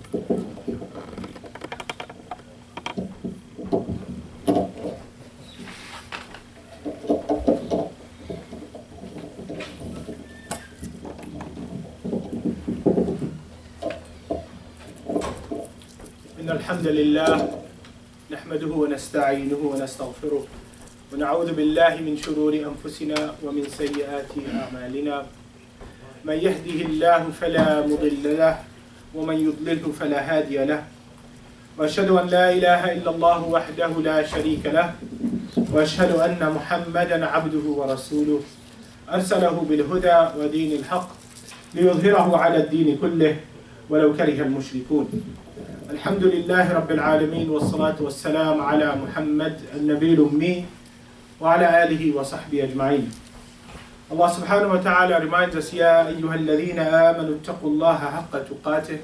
الحمد لله نحمده ونستعينه ونستغفره ونعوذ بالله من شرور أنفسنا ومن سيئات أعمالنا من يهده الله فلا مضل له ومن يضلله فلا هادي له وأشهد أن لا إله إلا الله وحده لا شريك له وأشهد أن محمدا عبده ورسوله أرسله بالهدى ودين الحق ليظهره على الدين كله ولو كره المشركون. الحمد لله رب العالمين والصلاة والسلام على محمد النبي الأمي وعلى آله وصحبه أجمعين. Allah subhanahu wa ta'ala reminds us, يا أيها الذين آمنوا اتقوا الله حق تقاته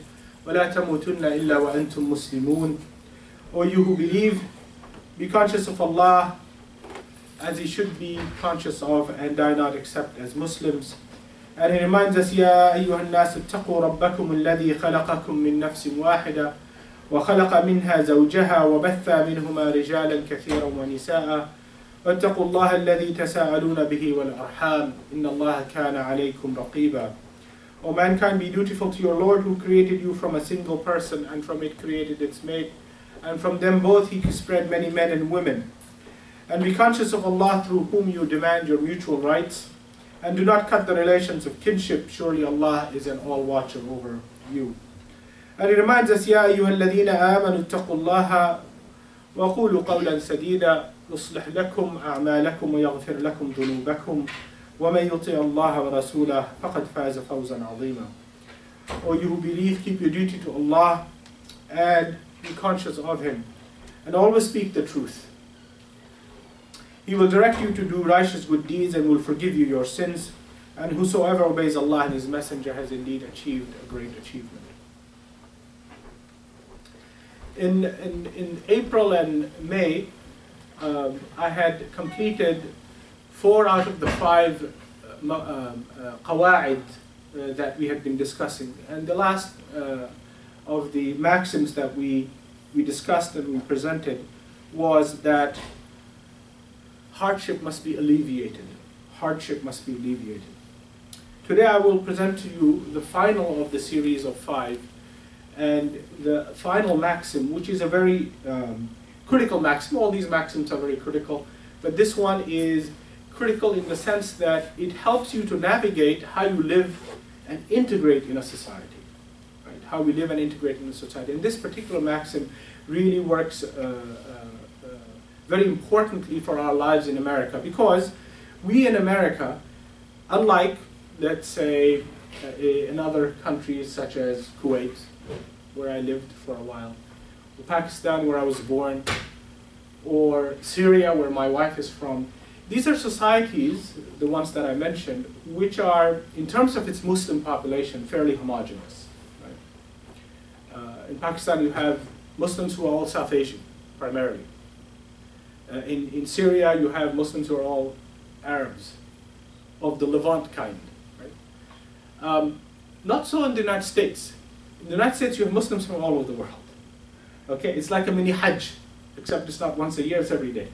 ولا تموتن إلا وأنتم مسلمون. O you who believe, be conscious of Allah as you should be conscious of, and die not except as Muslims. And he reminds us, يا أيها الناس اتقوا ربكم الذي خلقكم من نفس واحدة وخلق منها زوجها وبث منهما رجالا كثيرا ونساء واتقوا الله الذي تساءلون به والأرحام إن الله كان عليكم رقيبا. O mankind, be dutiful to your Lord who created you from a single person, and from it created its mate, and from them both he spread many men and women. And be conscious of Allah through whom you demand your mutual rights, and do not cut the relations of kinship. Surely Allah is an all-watcher over you. And he reminds us, يا أيها الذين آمنوا اتقوا الله وقولوا قولا سديدا يصلح لكم أعمالكم ويغفر لكم ذنوبكم ومن يطع الله ورسوله فقد فاز فوزا عظيما. O you who believe, keep your duty to Allah and be conscious of Him, and always speak the truth. He will direct you to do righteous good deeds and will forgive you your sins, and whosoever obeys Allah and His Messenger has indeed achieved a great achievement. In April and May, I had completed 4 out of the 5 qawa'id that we had been discussing. And the last of the maxims that we discussed and we presented was that hardship must be alleviated. Hardship must be alleviated. Today I will present to you the final of the series of 5, and the final maxim, which is a very critical maxim. All these maxims are very critical, but this one is critical in the sense that it helps you to navigate how you live and integrate in a society. Right? How we live and integrate in a society. And this particular maxim really works very importantly for our lives in America, because we in America, unlike, let's say, in other countries such as Kuwait, where I lived for a while, or Pakistan, where I was born, or Syria, where my wife is from. These are societies, the ones that I mentioned, which are, in terms of its Muslim population, fairly homogeneous. Right? In Pakistan, you have Muslims who are all South Asian, primarily. In Syria, you have Muslims who are all Arabs, of the Levant kind. Right? Not so in the United States. In the United States, you have Muslims from all over the world. Okay, it's like a mini Hajj, except it's not once a year, it's every day.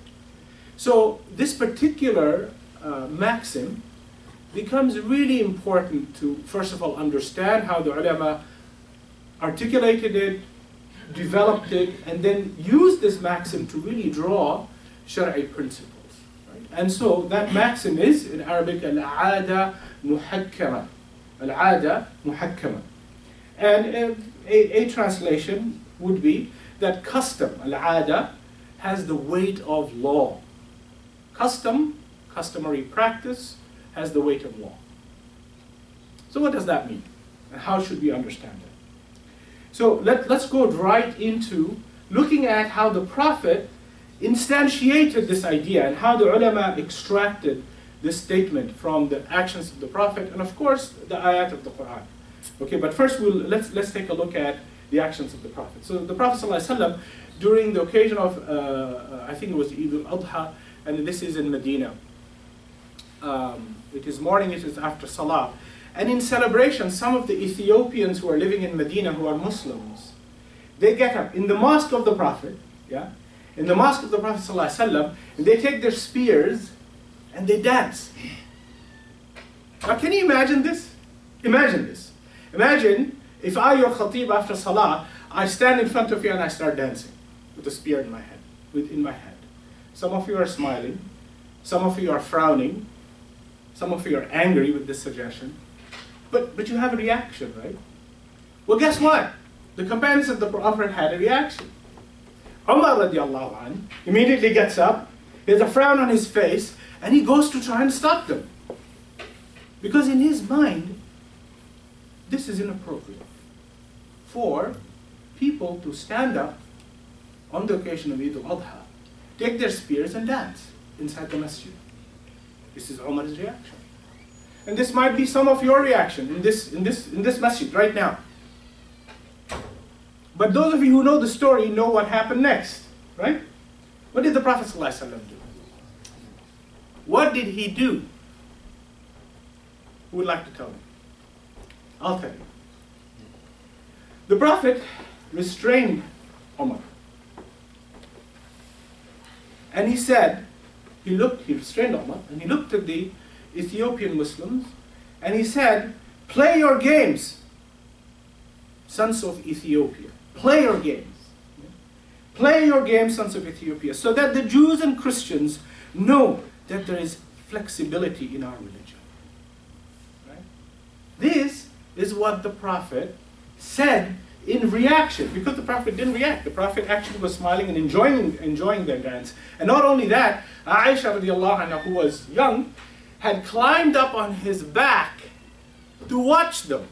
So this particular maxim becomes really important to, first of all, understand how the ulama articulated it, developed it, and then use this maxim to really draw Shari'i principles. Right? And so that maxim is, in Arabic, al-aada muhakkama. Al-aada muhakkama. And a translation would be that custom, al-aada, has the weight of law. Custom, customary practice, has the weight of law. So what does that mean? And how should we understand it? So let's go right into looking at how the Prophet instantiated this idea and how the ulama extracted this statement from the actions of the Prophet and, of course, the ayat of the Quran. Okay, but first let's take a look at the actions of the Prophet. So the Prophet ﷺ, during the occasion of, I think it was Eid al-Adha, and this is in Medina. It is morning, it is after Salah. And in celebration, some of the Ethiopians who are living in Medina, who are Muslims, they get up in the mosque of the Prophet, yeah, in the mosque of the Prophet ﷺ, and they take their spears and they dance. Now can you imagine this? Imagine this. Imagine if I, your khatib, after salah, I stand in front of you and I start dancing with a spear in my hand. Some of you are smiling, some of you are frowning, some of you are angry with this suggestion, but you have a reaction, right? Well, guess what? The companions of the Prophet had a reaction. Umar radiallahu anhu immediately gets up, he has a frown on his face, and he goes to try and stop them. Because in his mind, this is inappropriate for people to stand up on the occasion of Eid al-Adha, take their spears and dance inside the masjid. This is Umar's reaction. And this might be some of your reaction in this masjid right now. But those of you who know the story know what happened next, right? What did the Prophet ﷺ do? What did he do? Who would like to tell me? I'll tell you. The Prophet restrained Umar. And he said, he restrained Umar, and he looked at the Ethiopian Muslims, and he said, play your games, sons of Ethiopia. Play your games. Play your games, sons of Ethiopia, so that the Jews and Christians know that there is flexibility in our religion. Right? This is what the Prophet said in reaction, because the Prophet didn't react. The Prophet actually was smiling and enjoying their dance. And not only that, Aisha radiallahu anha, who was young, had climbed up on his back to watch them.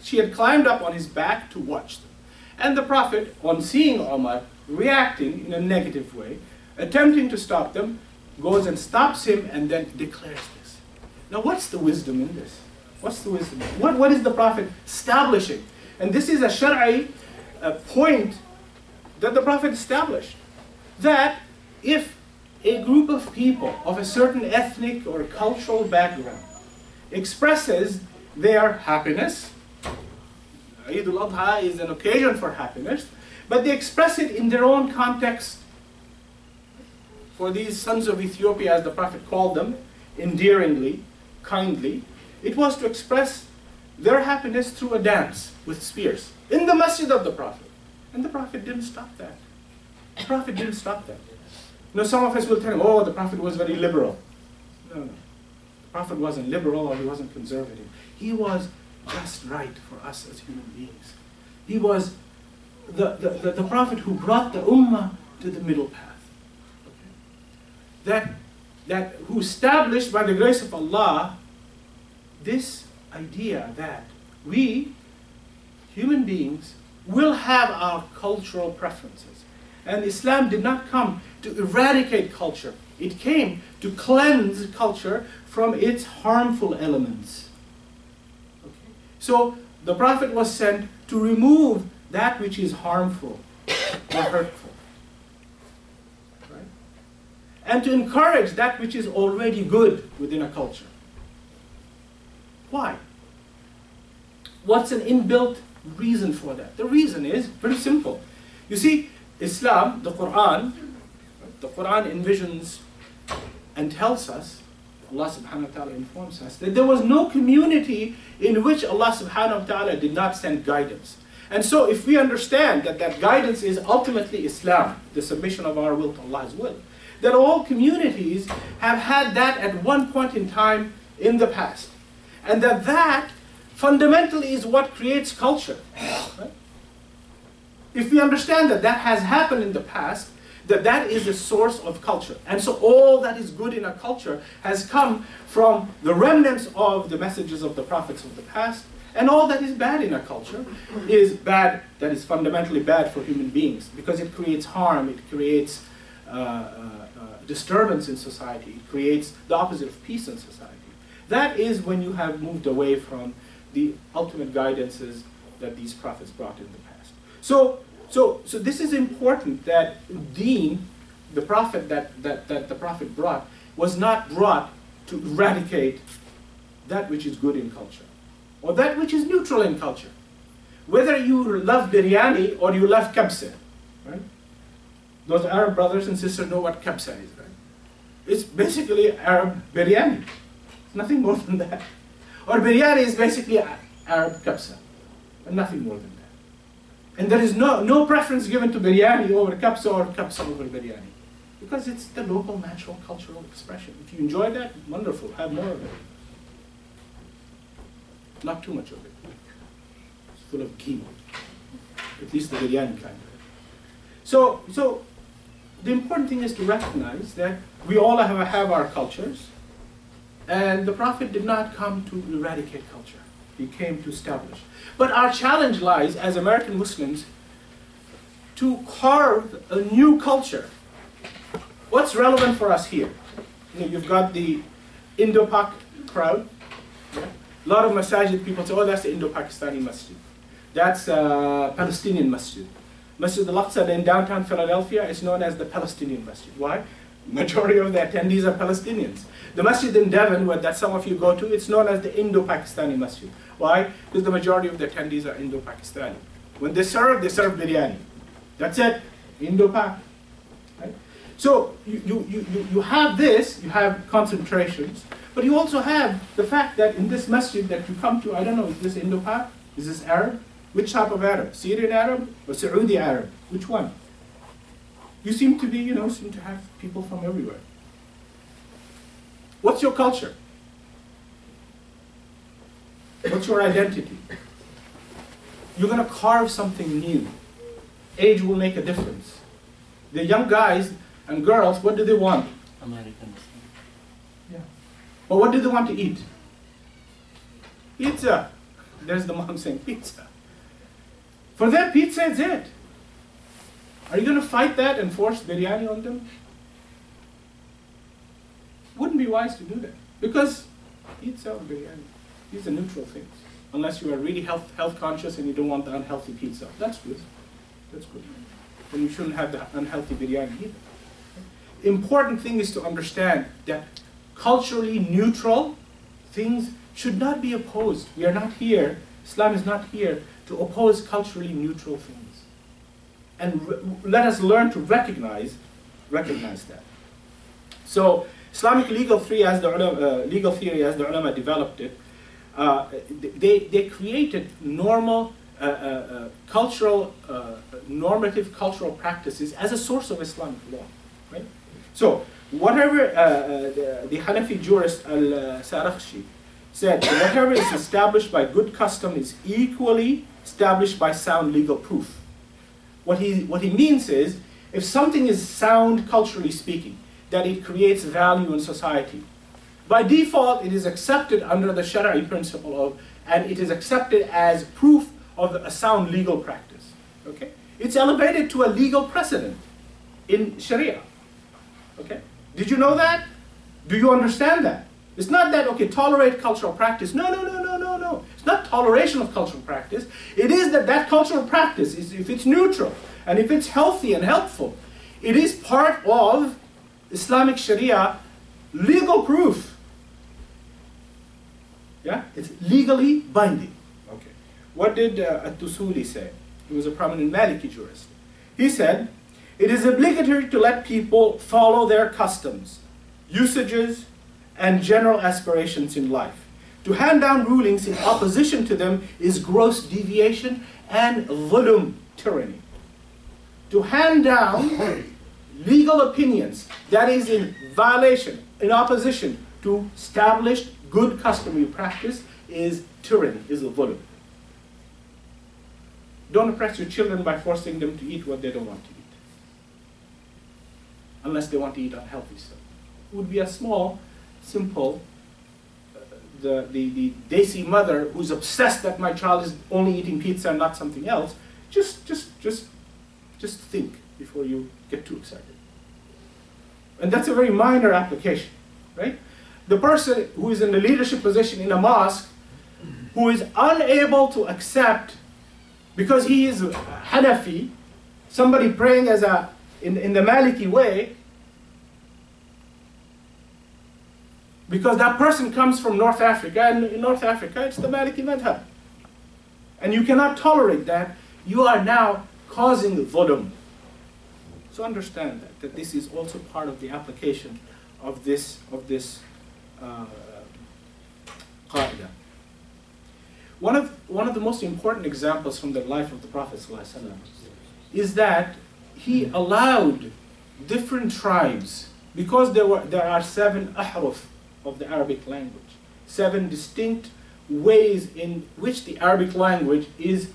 She had climbed up on his back to watch them. And the Prophet, on seeing Umar reacting in a negative way, attempting to stop them, goes and stops him and then declares this. Now what's the wisdom in this? What's the wisdom? What is the Prophet establishing? And this is a Shar'i point that the Prophet established. That if a group of people of a certain ethnic or cultural background expresses their happiness, Eid al-Adha is an occasion for happiness, but they express it in their own context. For these sons of Ethiopia, as the Prophet called them, endearingly, kindly, it was to express their happiness through a dance with spears in the masjid of the Prophet. And the Prophet didn't stop that. The Prophet didn't stop that. You know, some of us will tell him, oh, the Prophet was very liberal. No. The Prophet wasn't liberal or he wasn't conservative. He was just right for us as human beings. He was the Prophet who brought the Ummah to the middle path. Okay? Who established by the grace of Allah this idea that we, human beings, will have our cultural preferences. And Islam did not come to eradicate culture. It came to cleanse culture from its harmful elements. Okay? So the Prophet was sent to remove that which is harmful or hurtful. Right? And to encourage that which is already good within a culture. Why? What's an inbuilt reason for that? The reason is very simple. You see, Islam, the Quran envisions and tells us, Allah subhanahu wa ta'ala informs us, that there was no community in which Allah subhanahu wa ta'ala did not send guidance. And so if we understand that that guidance is ultimately Islam, the submission of our will to Allah's will, that all communities have had that at one point in time in the past. And that fundamentally is what creates culture. Right? If we understand that that has happened in the past, that is the source of culture. And so all that is good in a culture has come from the remnants of the messages of the prophets of the past, and all that is bad in a culture is bad, that is fundamentally bad for human beings, because it creates harm, it creates disturbance in society, it creates the opposite of peace in society. That is when you have moved away from the ultimate guidances that these prophets brought in the past. So this is important, that deen, the prophet that the prophet brought, was not brought to eradicate that which is good in culture, or that which is neutral in culture, whether you love biryani or you love kabsa, right? Those Arab brothers and sisters know what kabsa is, right? It's basically Arab biryani. It's nothing more than that. Or biryani is basically Arab kabsa, and nothing more than that. And there is no preference given to biryani over kabsa or kabsa over biryani, because it's the local, natural, cultural expression. If you enjoy that, wonderful, have more of it. Not too much of it. It's full of ghee, at least the biryani kind. So the important thing is to recognize that we all have our cultures, and the Prophet did not come to eradicate culture. He came to establish. But our challenge lies, as American Muslims, to carve a new culture. What's relevant for us here? You know, you've got the Indo-Pak crowd. Yeah? A lot of masajid people say, oh, that's the Indo-Pakistani masjid. That's Palestinian masjid. Masjid al-Aqsa in downtown Philadelphia is known as the Palestinian masjid. Why? Majority of the attendees are Palestinians. The masjid in Devon, that some of you go to, it's known as the Indo-Pakistani masjid. Why? Because the majority of the attendees are Indo-Pakistani. When they serve biryani. That's it, Indo-Pak. Right? So you have this, you have concentrations, but you also have the fact that in this masjid that you come to, I don't know, is this Indo-Pak? Is this Arab? Which type of Arab? Syrian Arab or Saudi Arab? Which one? You seem to be, seem to have people from everywhere. What's your culture? What's your identity? You're going to carve something new. Age will make a difference. The young guys and girls, what do they want? American. Yeah. But what do they want to eat? Pizza. There's the mom saying pizza. For them, pizza is it. Are you going to fight that and force biryani on them? Wouldn't be wise to do that, because pizza or biryani, these are neutral things. Unless you are really health conscious and you don't want the unhealthy pizza. That's good. That's good. Then you shouldn't have the unhealthy biryani either. Important thing is to understand that culturally neutral things should not be opposed. We are not here, Islam is not here to oppose culturally neutral things. And let us learn to recognize that. So Islamic legal theory, as the ulama developed it, they created normal normative cultural practices as a source of Islamic law. Right? So whatever the Hanafi jurist Al-Sarakhshi said, whatever is established by good custom is equally established by sound legal proof. What he means is, if something is sound culturally speaking, that it creates value in society, by default it is accepted under the Shari'i principle of, and it is accepted as proof of a sound legal practice. Okay? It's elevated to a legal precedent in Sharia. Okay? Did you know that? Do you understand that? It's not that, okay, tolerate cultural practice. No. It's not toleration of cultural practice. It is that cultural practice, if it's neutral, and if it's healthy and helpful, it is part of Islamic Sharia legal proof. Yeah? It's legally binding. Okay. What did At-Tusuli say? He was a prominent Maliki jurist. He said, it is obligatory to let people follow their customs, usages, and general aspirations in life. To hand down rulings in opposition to them is gross deviation and dhulm, tyranny. To hand down legal opinions that is in violation, in opposition to established good customary practice is tyranny, is a dhulm. Don't oppress your children by forcing them to eat what they don't want to eat. Unless they want to eat unhealthy stuff. It would be a small, simple, the desi mother who's obsessed that my child is only eating pizza and not something else. Just think before you get too excited. And that's a very minor application, right? The person who is in the leadership position in a mosque, who is unable to accept, because he is Hanafi, somebody praying as in the Maliki way, because that person comes from North Africa, and in North Africa it's the Maliki madhab. and you cannot tolerate that, you are now causing dhulm. So understand that this is also part of the application of this qaida. One of the most important examples from the life of the Prophet ﷺ is that he allowed different tribes, because there are 7 ahruf of the Arabic language, 7 distinct ways in which the Arabic language is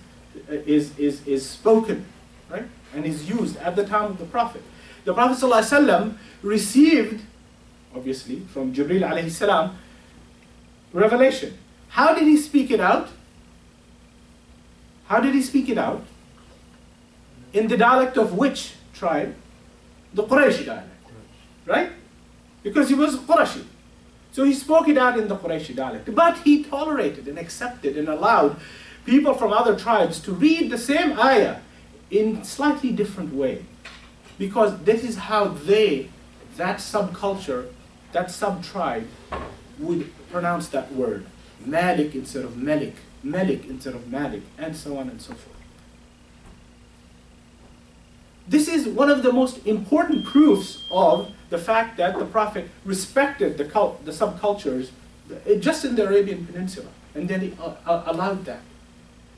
spoken, right, and is used at the time of the Prophet. The Prophet ﷺ received, obviously, from Jibreel alayhi salam, revelation. How did he speak it out? How did he speak it out? In the dialect of which tribe? The Qurayshi dialect, right? Because he was Qurashi. So he spoke it out in the Qurayshi dialect. But he tolerated and accepted and allowed people from other tribes to read the same ayah in slightly different way. Because this is how that subculture, that sub-tribe, would pronounce that word. Malik instead of Malik, Malik instead of Malik, and so on and so forth. This is one of the most important proofs of the fact that the Prophet respected the subcultures just in the Arabian Peninsula. And then he allowed that.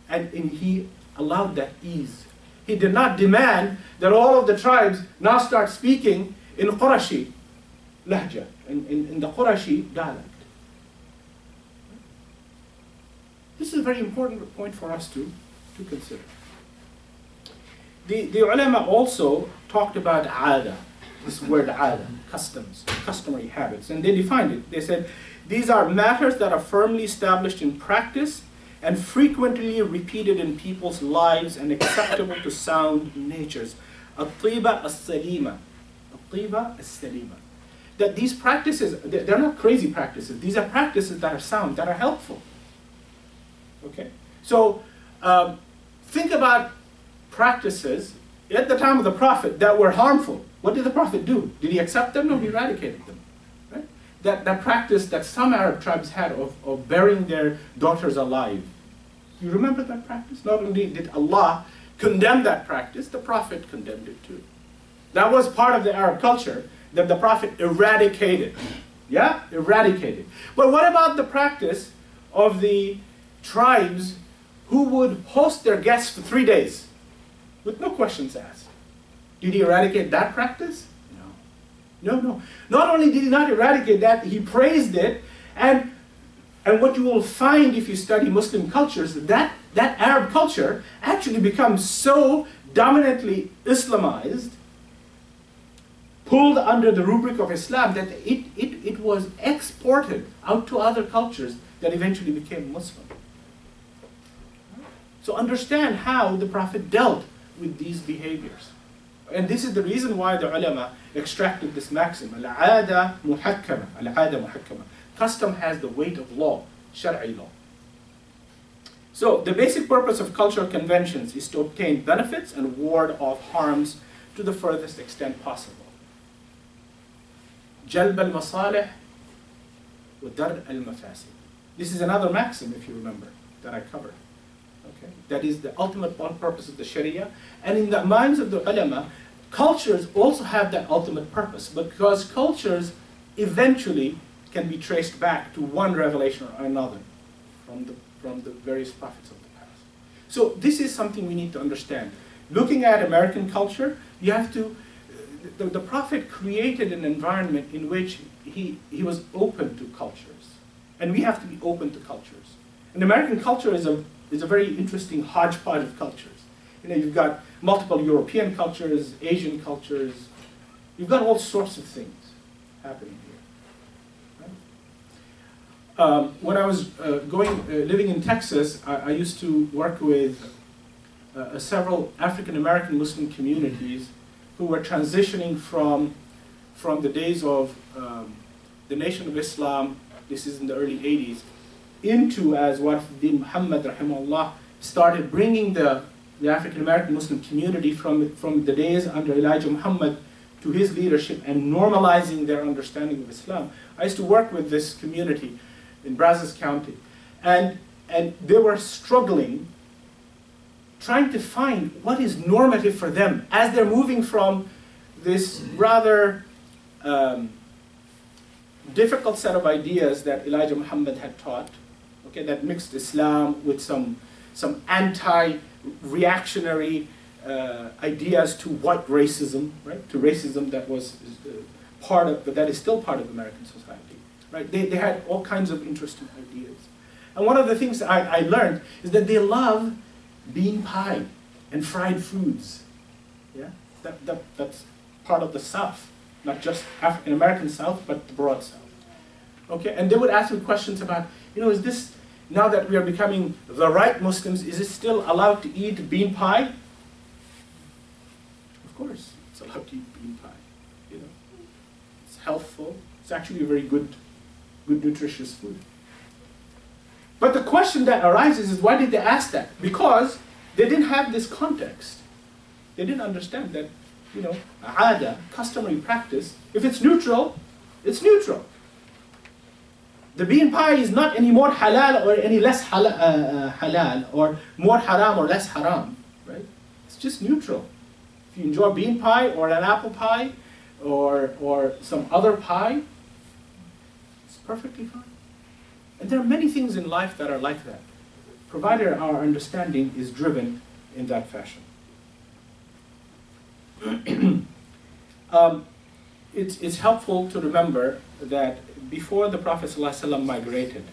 And he allowed that ease. He did not demand that all of the tribes now start speaking in Qurashi lahja, in the Qurashi dialect. This is a very important point for us to consider. The ulama also talked about aada, this word aada, customs, customary habits, and they defined it. They said, these are matters that are firmly established in practice and frequently repeated in people's lives and acceptable to sound natures. At-tiba as-salima. At-tiba as-salima. That these practices, they're not crazy practices. These are practices that are sound, that are helpful. Okay? So, think about practices at the time of the Prophet that were harmful. What did the Prophet do? Did he accept them? No, he eradicated them. Right? That practice that some Arab tribes had of burying their daughters alive. You remember that practice? Not only did Allah condemn that practice, the Prophet condemned it too. That was part of the Arab culture that the Prophet eradicated. Yeah? Eradicated. But what about the practice of the tribes who would host their guests for 3 days with no questions asked? Did he eradicate that practice? No. No. Not only did he not eradicate that, he praised it, and what you will find if you study Muslim cultures, that Arab culture actually becomes so dominantly Islamized, pulled under the rubric of Islam, that it was exported out to other cultures that eventually became Muslim. So understand how the Prophet dealt with these behaviors. And this is the reason why the ulama extracted this maxim, al-aada muhakkama, al-aada muhakkama. Custom has the weight of law, shar'i law. So the basic purpose of cultural conventions is to obtain benefits and ward off harms to the furthest extent possible. Jalb al-masalih wa dar al-mafasid. This is another maxim, if you remember, that I covered. Okay. That is the ultimate purpose of the Sharia. And in the minds of the ulama, cultures also have that ultimate purpose, because cultures eventually can be traced back to one revelation or another from the various prophets of the past. So this is something we need to understand. Looking at American culture, you have to, the Prophet created an environment in which he was open to cultures. And we have to be open to cultures. And American culture is a very interesting hodgepodge of cultures. You know, you've got multiple European cultures, Asian cultures. You've got all sorts of things happening here. Right? When I was living in Texas, I used to work with several African American Muslim communities who were transitioning from the days of the Nation of Islam, this is in the early 80s, into, as Warfuddin Muhammad rahimahullah started bringing the African American Muslim community from the days under Elijah Muhammad to his leadership and normalizing their understanding of Islam. I used to work with this community in Brazos County, and they were struggling trying to find what is normative for them as they're moving from this rather difficult set of ideas that Elijah Muhammad had taught, okay, that mixed Islam with some anti-reactionary ideas to white racism, right? To racism that was part of, but that is still part of American society, right? They had all kinds of interesting ideas. And one of the things I learned is that they love bean pie and fried foods. Yeah, that's part of the South, not just African American South, but the broad South. Okay, and they would ask me questions about, is this, now that we are becoming the right Muslims, is it still allowed to eat bean pie? Of course, it's allowed to eat bean pie. It's healthful. It's actually a very good nutritious food. But the question that arises is, why did they ask that? Because they didn't have this context. They didn't understand that, aada, customary practice, if it's neutral, it's neutral. The bean pie is not any more halal or any less halal, or more haram or less haram, right? It's just neutral. If you enjoy bean pie or an apple pie or some other pie, it's perfectly fine. And there are many things in life that are like that, provided our understanding is driven in that fashion. It's helpful to remember that before the Prophet ﷺ migrated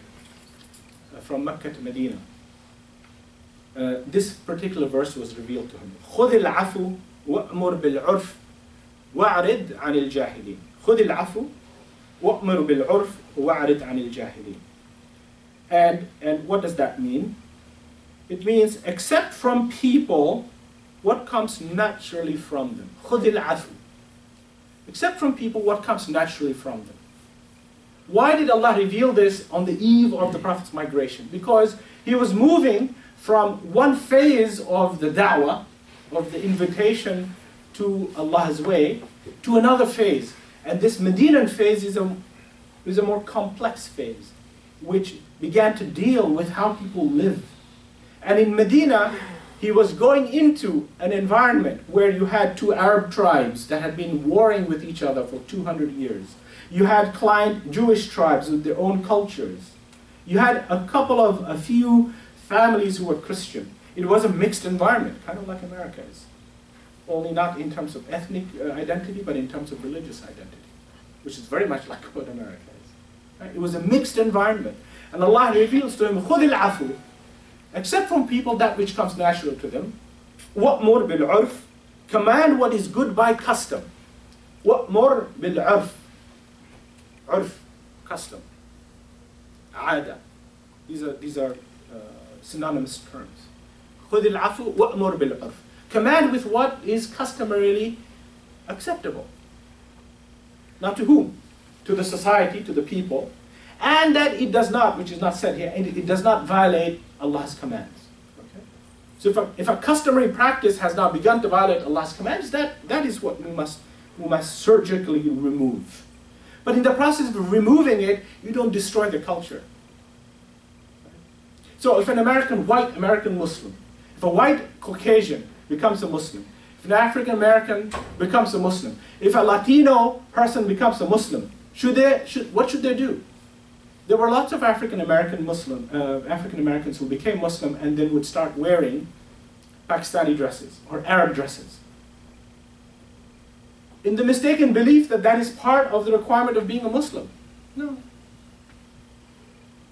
from Mecca to Medina, this particular verse was revealed to him. خُذِ الْعَفُوَ وَأْمُرْ بِالْعُرْفِ وَأَعْرِضْ عَنِ الْجَاهِلِينَ خُذِ الْعَفُوَ وَأْمُرْ بِالْعُرْفِ وَأَعْرِضْ عَنِ الْجَاهِلِينَ. And what does that mean? It means accept from people what comes naturally from them. خُذِ الْعَفُوَ. Accept from people what comes naturally from them. Why did Allah reveal this on the eve of the Prophet's migration? Because he was moving from one phase of the da'wah, of the invitation to Allah's way, to another phase. And this Medinan phase is a more complex phase, which began to deal with how people live. And in Medina, he was going into an environment where you had two Arab tribes that had been warring with each other for 200 years. You had client Jewish tribes with their own cultures. You had a few families who were Christian. It was a mixed environment, kind of like America is. Only not in terms of ethnic identity, but in terms of religious identity, which is very much like what America is. Right? It was a mixed environment. And Allah reveals to him, خُذِ الْعَفُوَ. Accept from people that which comes natural to them. وَأْمُرْ بِالْعُرْفِ. Command what is good by custom. وَأْمُرْ بِالْعُرْفِ. عُرْف, custom. عادة. These are synonymous terms. خُذِ الْعَفُوَ وَأْمُرْ بِالْعُرْفِ. Command with what is customarily acceptable. Now to whom? To the society, to the people. And that it does not, which is not said here, it does not violate Allah's commands. Okay? So if a customary practice has now begun to violate Allah's commands, that is what we must surgically remove. But in the process of removing it, you don't destroy the culture. So if an white American Muslim, if a white Caucasian becomes a Muslim, if an African American becomes a Muslim, if a Latino person becomes a Muslim, what should they do? There were lots of African Americans who became Muslim and then would start wearing Pakistani dresses or Arab dresses, in the mistaken belief that that is part of the requirement of being a Muslim. No.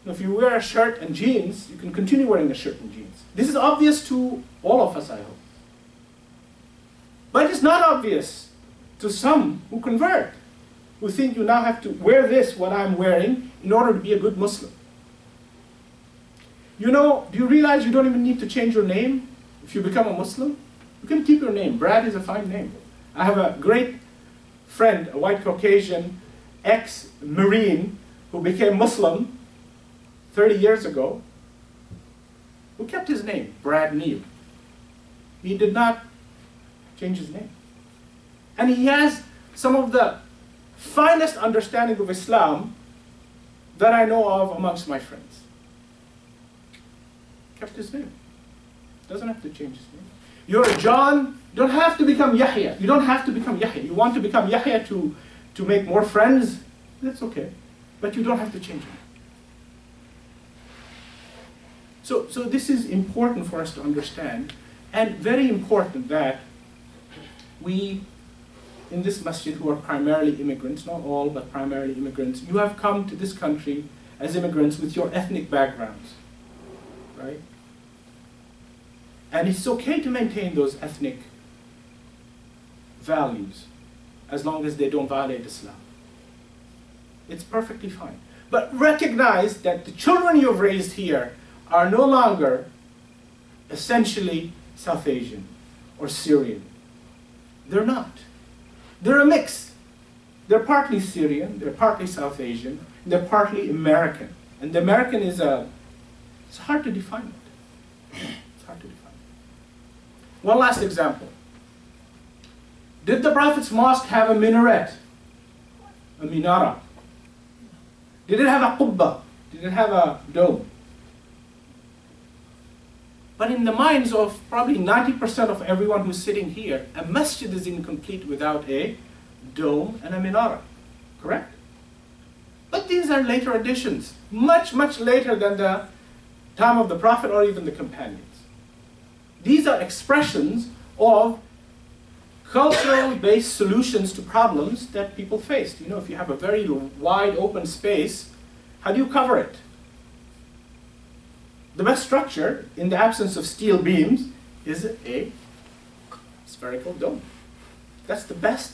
If you wear a shirt and jeans, you can continue wearing a shirt and jeans. This is obvious to all of us, I hope. But it's not obvious to some who convert, who think you now have to wear this, what I'm wearing, in order to be a good Muslim. Do you realize you don't even need to change your name if you become a Muslim? You can keep your name. Brad is a fine name. I have a great friend, a white Caucasian, ex-Marine, who became Muslim 30 years ago, who kept his name, Brad Neal. He did not change his name. And he has some of the finest understanding of Islam that I know of amongst my friends. Kept his name. Doesn't have to change his name. You're John, you don't have to become Yahya. You don't have to become Yahya. You want to become Yahya to make more friends? That's okay. But you don't have to change it. So this is important for us to understand, and very important that we, in this masjid, who are primarily immigrants, not all, but primarily immigrants, you have come to this country as immigrants with your ethnic backgrounds, right? And it's okay to maintain those ethnic values as long as they don't violate Islam. It's perfectly fine. But recognize that the children you've raised here are no longer essentially South Asian or Syrian. They're not. They're a mix. They're partly Syrian, they're partly South Asian, they're partly American. And the American is it's hard to define it. It's hard to define it. One last example. Did the Prophet's mosque have a minaret? A minara? Did it have a Khutbah? Did it have a dome? But in the minds of probably 90% of everyone who's sitting here, a masjid is incomplete without a dome and a minara. Correct? But these are later additions, much, much later than the time of the Prophet or even the companions. These are expressions of cultural-based solutions to problems that people faced. You know, if you have a very wide open space, how do you cover it? The best structure, in the absence of steel beams, is a spherical dome. That's the best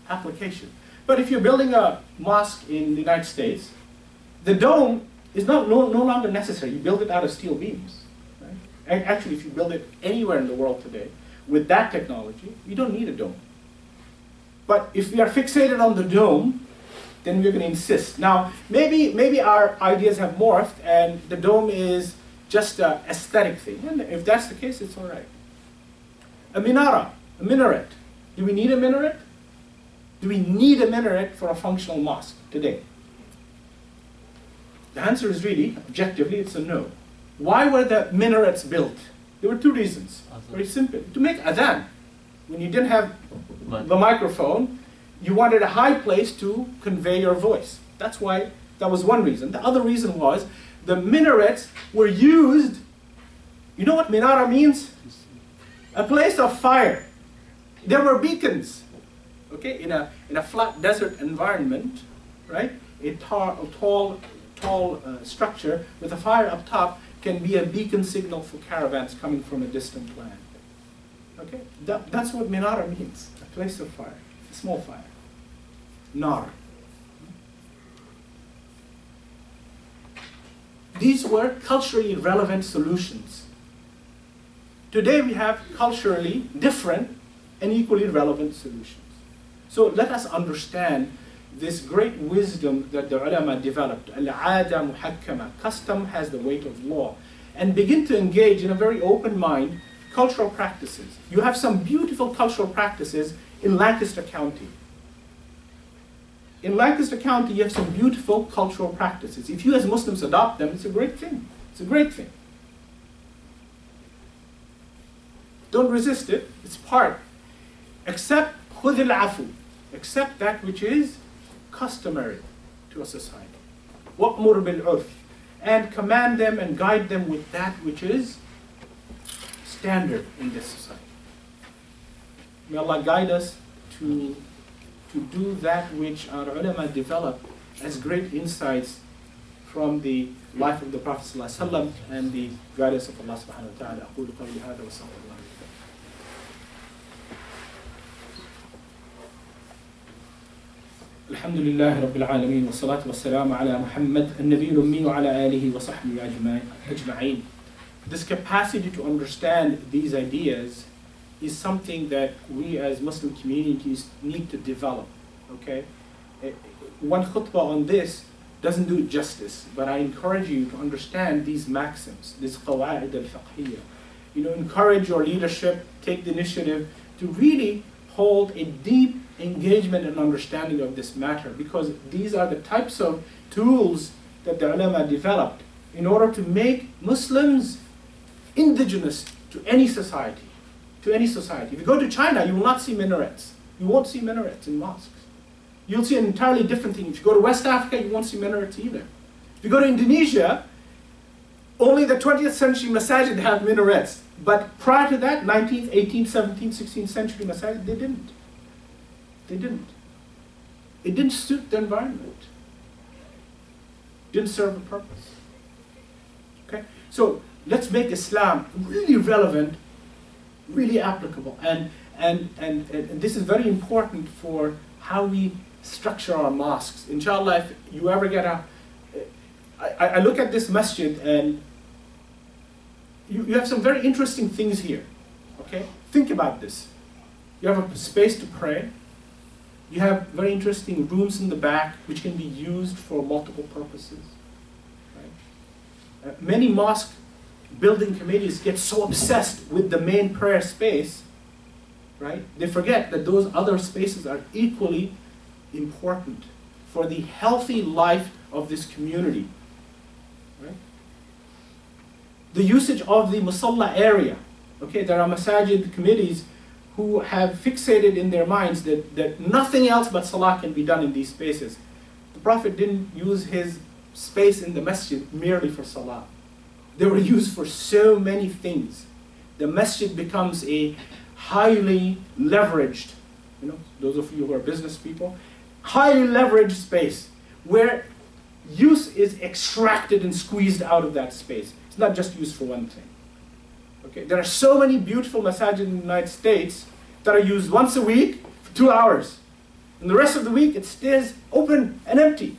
application. But if you're building a mosque in the United States, the dome is no longer necessary. You build it out of steel beams. Right? And actually, if you build it anywhere in the world today, with that technology, you don't need a dome. But if we are fixated on the dome, then we're going to insist. Now, maybe our ideas have morphed, and the dome is just an aesthetic thing. And if that's the case, it's all right. A minara, a minaret. Do we need a minaret? Do we need a minaret for a functional mosque today? The answer is really, objectively, it's a no. Why were the minarets built? There were two reasons. Very simple. To make adhan. When you didn't have the microphone, you wanted a high place to convey your voice. That's why, that was one reason. The other reason was, the minarets were used, you know what minara means? A place of fire. There were beacons, okay, in a flat desert environment, right? A tall structure with a fire up top can be a beacon signal for caravans coming from a distant land. Okay, that's what minara means, a place of fire, a small fire. Nar. These were culturally relevant solutions. Today we have culturally different and equally relevant solutions. So let us understand this great wisdom that the ulama developed. Al-'ada muhakkama, custom has the weight of law. And begin to engage in a very open mind cultural practices. You have some beautiful cultural practices in Lancaster County. In Lancaster County, you have some beautiful cultural practices. If you as Muslims adopt them, it's a great thing. It's a great thing. Don't resist it. It's part. Accept khudh al-'afu. Accept that which is customary to a society. Wa'mur bil-'urf. And command them and guide them with that which is standard in this society. May Allah guide us to do that which our ulama developed as great insights from the life of the Prophet ﷺ and the guidance of Allah subhanahu wa ta'ala. أقول قولي هذا وأستغفر الله لي. الحمد لله رب العالمين والصلاة والسلام على محمد النبي الأمي وعلى آله وصحبه أجمعين. This capacity to understand these ideas is something that we as Muslim communities need to develop, okay? One khutbah on this doesn't do it justice, but I encourage you to understand these maxims, this qawa'id al-fiqhiyya. You know, encourage your leadership, take the initiative to really hold a deep engagement and understanding of this matter, because these are the types of tools that the ulama developed in order to make Muslims indigenous to any society. To any society. If you go to China, you will not see minarets. You won't see minarets in mosques. You'll see an entirely different thing. If you go to West Africa, you won't see minarets either. If you go to Indonesia, only the 20th century masajid have minarets. But prior to that, 19th, 18th, 17th, 16th century masajid, they didn't. They didn't. It didn't suit the environment. Didn't serve a purpose. Okay? So let's make Islam really relevant, really applicable. And this is very important for how we structure our mosques. Inshallah, if you ever get I look at this masjid and you have some very interesting things here. Okay? Think about this. You have a space to pray. You have very interesting rooms in the back which can be used for multiple purposes. Right? Many mosque building committees get so obsessed with the main prayer space, right? They forget that those other spaces are equally important for the healthy life of this community. Right? The usage of the musalla area. Okay, there are masajid committees who have fixated in their minds that nothing else but salah can be done in these spaces. The Prophet didn't use his space in the masjid merely for salah. They were used for so many things. The masjid becomes a highly leveraged, those of you who are business people, highly leveraged space where use is extracted and squeezed out of that space. It's not just used for one thing. Okay? There are so many beautiful masajid in the United States that are used once a week for 2 hours. And the rest of the week it stays open and empty.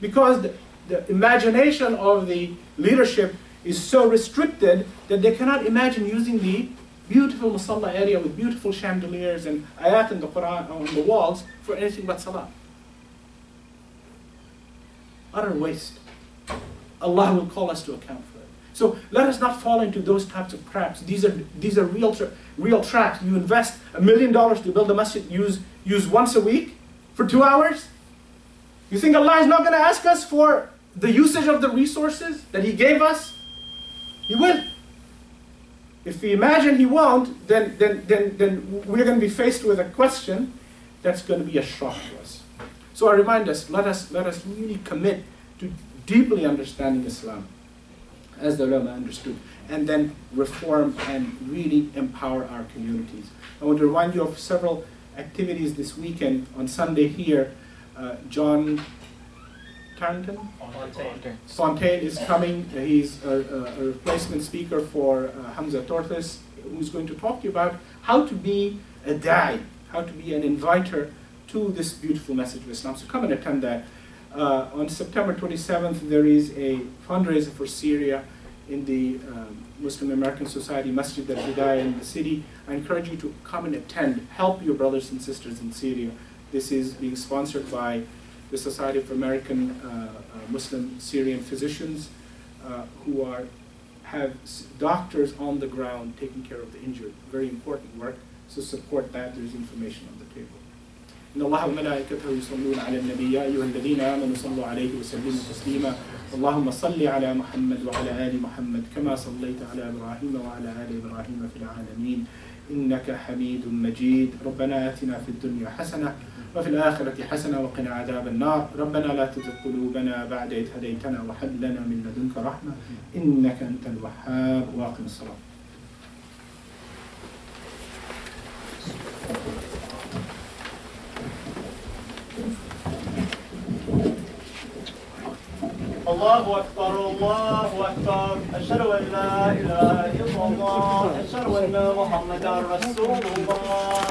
Because the imagination of the leadership is so restricted that they cannot imagine using the beautiful musalla area with beautiful chandeliers and ayat in the Quran on the walls for anything but salah. Utter waste. Allah will call us to account for it. So let us not fall into those types of traps. These are real traps. You invest $1 million to build a masjid, use once a week for 2 hours. You think Allah is not going to ask us for the usage of the resources that He gave us? He will. If we imagine He won't, then we're going to be faced with a question that's going to be a shock to us. So I remind us, let us really commit to deeply understanding Islam as the ulama understood, and then reform and really empower our communities. I want to remind you of several activities this weekend. On Sunday here, John Fontaine is coming. He's a replacement speaker for Hamza Torthis, who's going to talk to you about how to be a da'i, how to be an inviter to this beautiful message of Islam. So come and attend that. On September 27th, there is a fundraiser for Syria in the Muslim American Society Masjid al-Hidayah in the city. I encourage you to come and attend. Help your brothers and sisters in Syria. This is being sponsored by the Society of American Muslim Syrian Physicians who have doctors on the ground taking care of the injured. Very important work. So support that. There's information on the table. إن الله وملائكته يصلون على النبي يا أيها الذين آمنوا صلوا عليه وسلموا تسليما اللهم صل على محمد وعلى آل محمد كما صليت على إبراهيم وعلى آل إبراهيم في العالمين إنك حميد مجيد ربنا آتنا في الدنيا حسنة وفي الآخرة حسنة وقنا عذاب النار ربنا لا تزغ قلوبنا بعد إذ هديتنا وهب لنا من لدنك رحمة إنك أنت الوهاب وأقم الصلاة. الله أكبر الله أكبر أشهد أن لا إله إلا الله أشهد أن محمدا رسول الله